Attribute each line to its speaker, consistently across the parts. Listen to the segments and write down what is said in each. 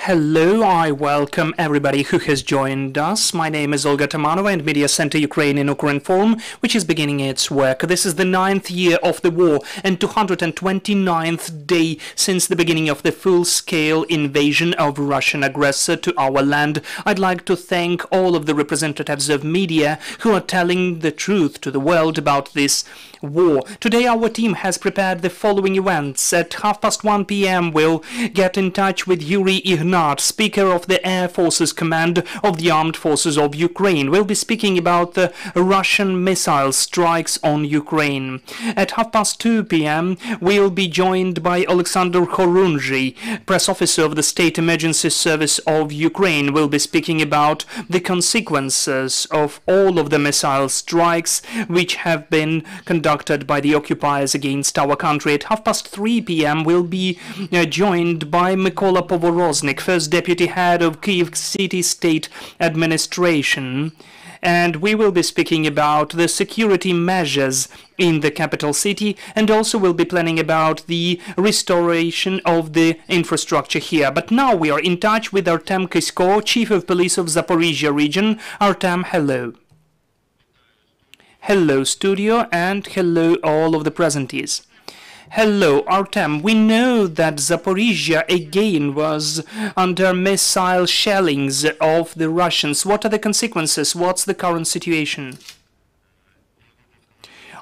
Speaker 1: Hello, I welcome everybody who has joined us. My name is Olga Tamanova and Media Center Ukraine in Ukrinform, which is beginning its work. This is the 9th year of the war and 229th day since the beginning of the full-scale invasion of Russian aggressor to our land. I'd like to thank all of the representatives of media who are telling the truth to the world about this war. Today our team has prepared the following events. At 1:30 p.m. we'll get in touch with Yuri Speaker of the Air Forces Command of the Armed Forces of Ukraine. We'll be speaking about the Russian missile strikes on Ukraine. At 2:30 p.m. we'll be joined by Alexander Horunzhy, press officer of the State Emergency Service of Ukraine. We'll be speaking about the consequences of all of the missile strikes which have been conducted by the occupiers against our country. At 3:30 p.m. we'll be joined by Mykola Povoroznik, first deputy head of Kyiv City State Administration, and we will be speaking about the security measures in the capital city, and also we'll be planning about the restoration of the infrastructure here. But now we are in touch with Artem Kisko, chief of police of Zaporizhzhia region. Artem, hello. Hello, studio, and hello all of the presentees. Hello, Artem. We know that Zaporizhzhia again was under missile shellings of the Russians. What are the consequences? What's the current situation?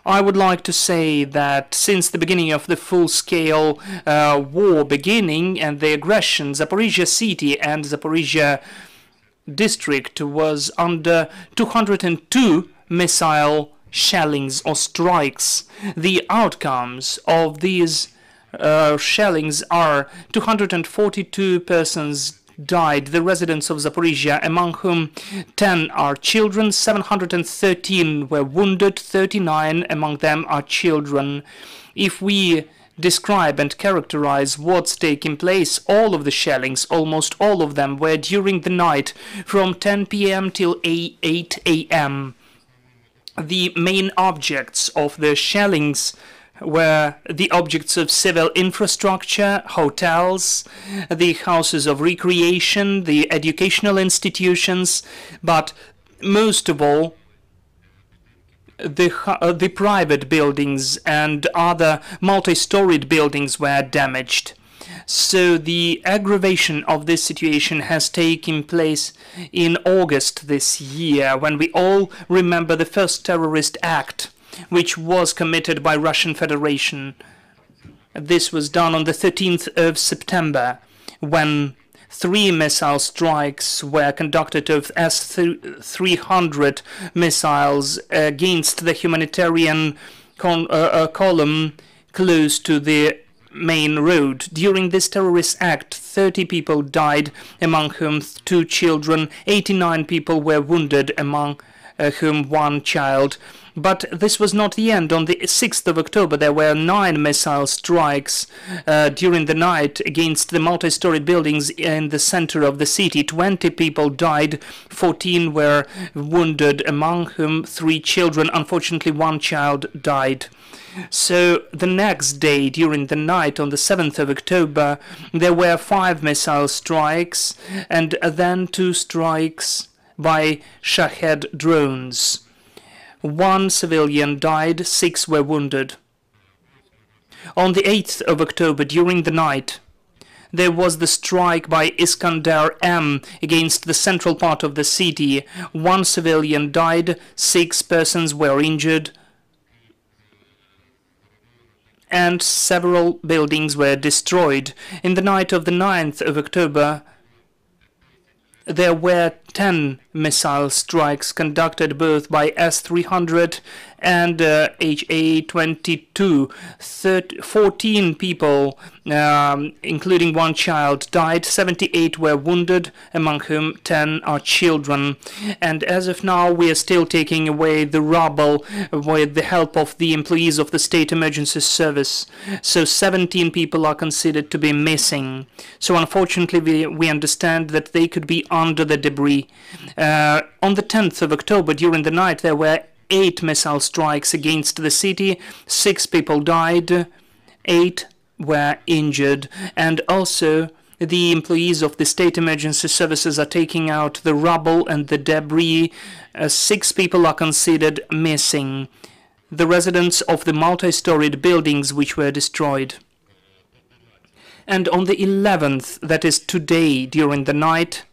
Speaker 1: I would like to say that since the beginning of the full-scale war beginning and the aggression, Zaporizhzhia city and Zaporizhzhia district was under 202 missile shellings or strikes. The outcomes of these shellings are 242 persons died, the residents of Zaporizhzhia, among whom 10 are children, 713 were wounded, 39 among them are children. If we describe and characterize what's taking place, all of the shellings, almost all of them, were during the night from 10 p.m. till 8 a.m. The main objects of the shellings were the objects of civil infrastructure, hotels, the houses of recreation, the educational institutions, but most of all, the private buildings and other multi-storied buildings were damaged. So the aggravation of this situation has taken place in August this year, when we all remember the first terrorist act which was committed by Russian Federation. This was done on the 13th of September, when 3 missile strikes were conducted of S-300 missiles against the humanitarian column close to the main road. During this terrorist act, 30 people died, among whom 2 children, 89 people were wounded, among whom 1 child. But this was not the end. On the 6th of October, there were 9 missile strikes during the night against the multi-storied buildings in the center of the city. 20 people died, 14 were wounded, among whom 3 children. Unfortunately, 1 child died. So the next day, during the night, on the 7th of October, there were 5 missile strikes and then 2 strikes by Shahed drones. 1 civilian died, 6 were wounded. On the 8th of October, during the night, there was the strike by Iskander M against the central part of the city. 1 civilian died, 6 persons were injured, and several buildings were destroyed. In the night of the 9th of October, there were 10 missile strikes conducted both by S-300 and HA-22. 14 people, including 1 child, died. 78 were wounded, among whom 10 are children. And as of now, we are still taking away the rubble with the help of the employees of the State Emergency Service. So 17 people are considered to be missing. So unfortunately, we understand that they could be under the debris. On the 10th of October, during the night, there were 8 missile strikes against the city. 6 people died, 8 were injured, and also The employees of the state emergency services are taking out the rubble and the debris. 6 people are considered missing. The residents of the multi-storied buildings which were destroyed. And on the 11th, that is today, during the night,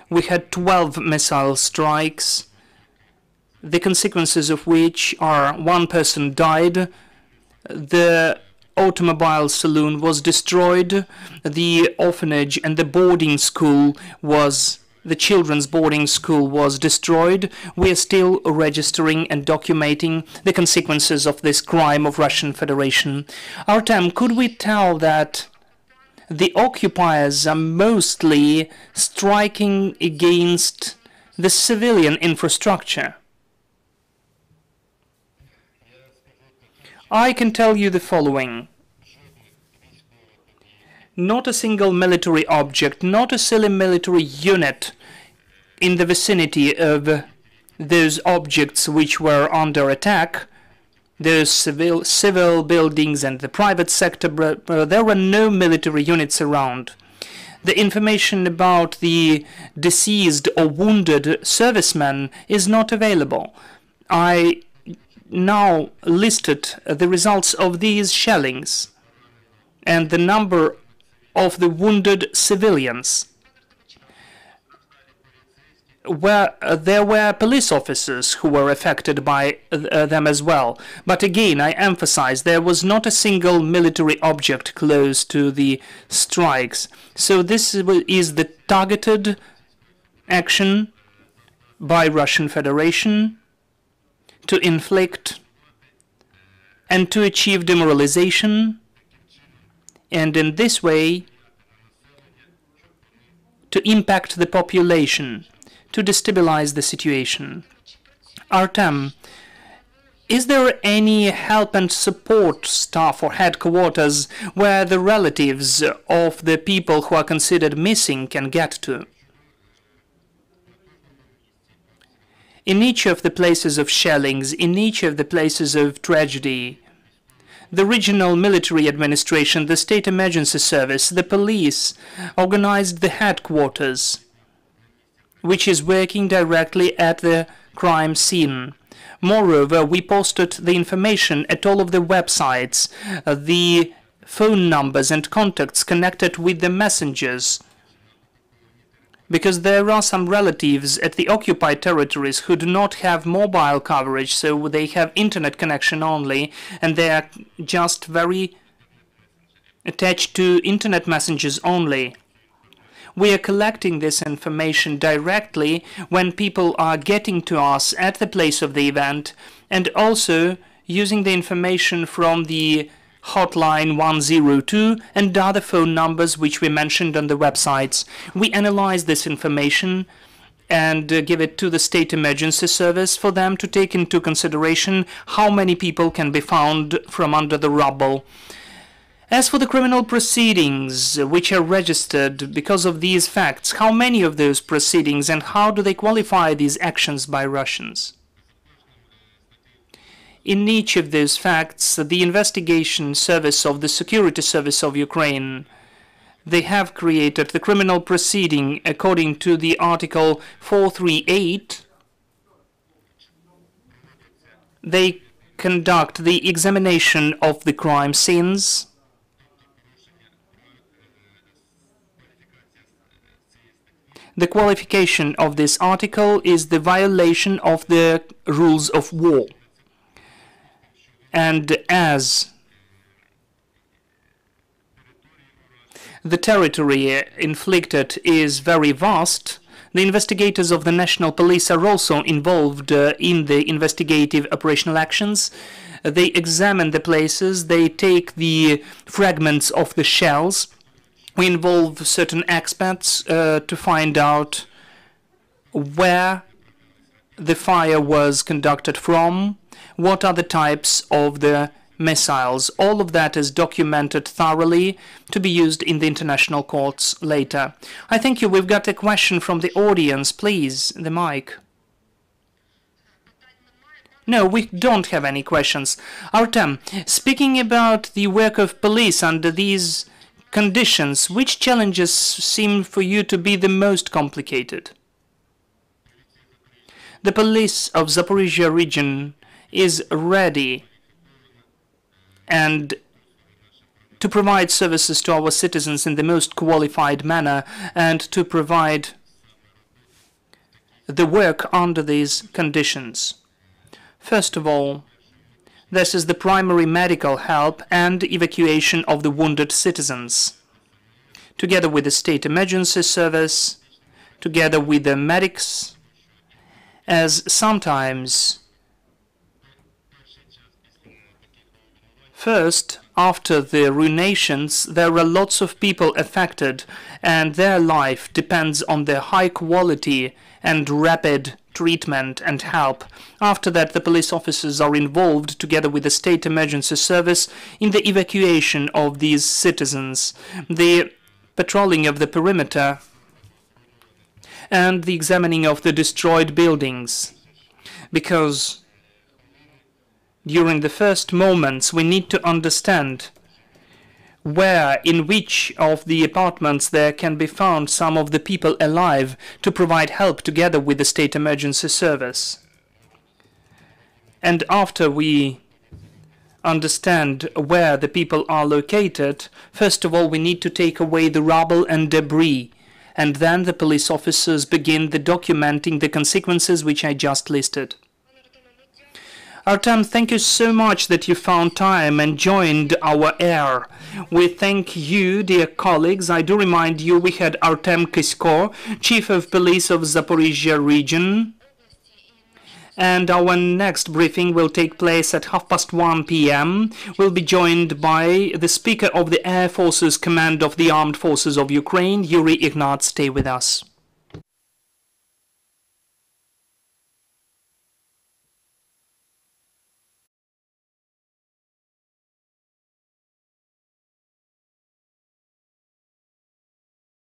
Speaker 1: we had 12 missile strikes, the consequences of which are 1 person died, the automobile saloon was destroyed, the orphanage and the boarding school was, the children's boarding school was destroyed. We are still registering and documenting the consequences of this crime of Russian Federation. Artem, could we tell that the occupiers are mostly striking against the civilian infrastructure? I can tell you the following. Not a single military object, not a single military unit in the vicinity of those objects which were under attack, those civil buildings and the private sector, there were no military units around. The information about the deceased or wounded servicemen is not available. I now listed the results of these shellings and the number of the wounded civilians. There were police officers who were affected by them as well. But again, I emphasize, there was not a single military object close to the strikes. So this is the targeted action by Russian Federation to inflict and to achieve demoralization, and in this way to impact the population, to destabilize the situation. Artem, is there any help and support staff or headquarters where the relatives of the people who are considered missing can get to? In each of the places of shellings, in each of the places of tragedy, the regional military administration, the state emergency service, the police organized the headquarters, which is working directly at the crime scene. Moreover, we posted the information at all of the websites, the phone numbers and contacts connected with the messengers, because there are some relatives at the occupied territories who do not have mobile coverage, so they have internet connection only, and they are just very attached to internet messages only. We are collecting this information directly when people are getting to us at the place of the event, and also using the information from the hotline 102 and other phone numbers which we mentioned on the websites. We analyze this information and give it to the state emergency service for them to take into consideration how many people can be found from under the rubble. As for the criminal proceedings which are registered because of these facts, how many of those proceedings and how do they qualify these actions by Russians? In each of those facts, the investigation service of the security service of Ukraine, they have created the criminal proceeding according to the Article 438. They conduct the examination of the crime scenes. The qualification of this article is the violation of the rules of war. And as the territory inflicted is very vast, the investigators of the national police are also involved in the investigative operational actions. They examine the places, they take the fragments of the shells. We involve certain experts to find out where the fire was conducted from, what are the types of the missiles. All of that is documented thoroughly to be used in the international courts later. I thank you. We've got a question from the audience. Please, the mic. No, we don't have any questions. Artem, speaking about the work of police under these conditions, which challenges seem for you to be the most complicated? The police of Zaporizhzhia region is ready and to provide services to our citizens in the most qualified manner and to provide the work under these conditions. First of all, this is the primary medical help and evacuation of the wounded citizens, together with the state emergency service, together with the medics, as sometimes first, after the ruinations, there are lots of people affected, and their life depends on the high quality and rapid treatment and help. After that, the police officers are involved, together with the state emergency service, in the evacuation of these citizens, the patrolling of the perimeter, and the examining of the destroyed buildings. Because during the first moments, we need to understand where, in which of the apartments there can be found some of the people alive to provide help together with the state emergency service. And after we understand where the people are located, first of all, we need to take away the rubble and debris, and then the police officers begin the documenting the consequences which I just listed. Artem, thank you so much that you found time and joined our air. We thank you, dear colleagues. I do remind you we had Artem Kisko, Chief of Police of Zaporizhzhia region. And our next briefing will take place at 1:30 p.m. We'll be joined by the Speaker of the Air Forces Command of the Armed Forces of Ukraine, Yuri Ignat. Stay with us.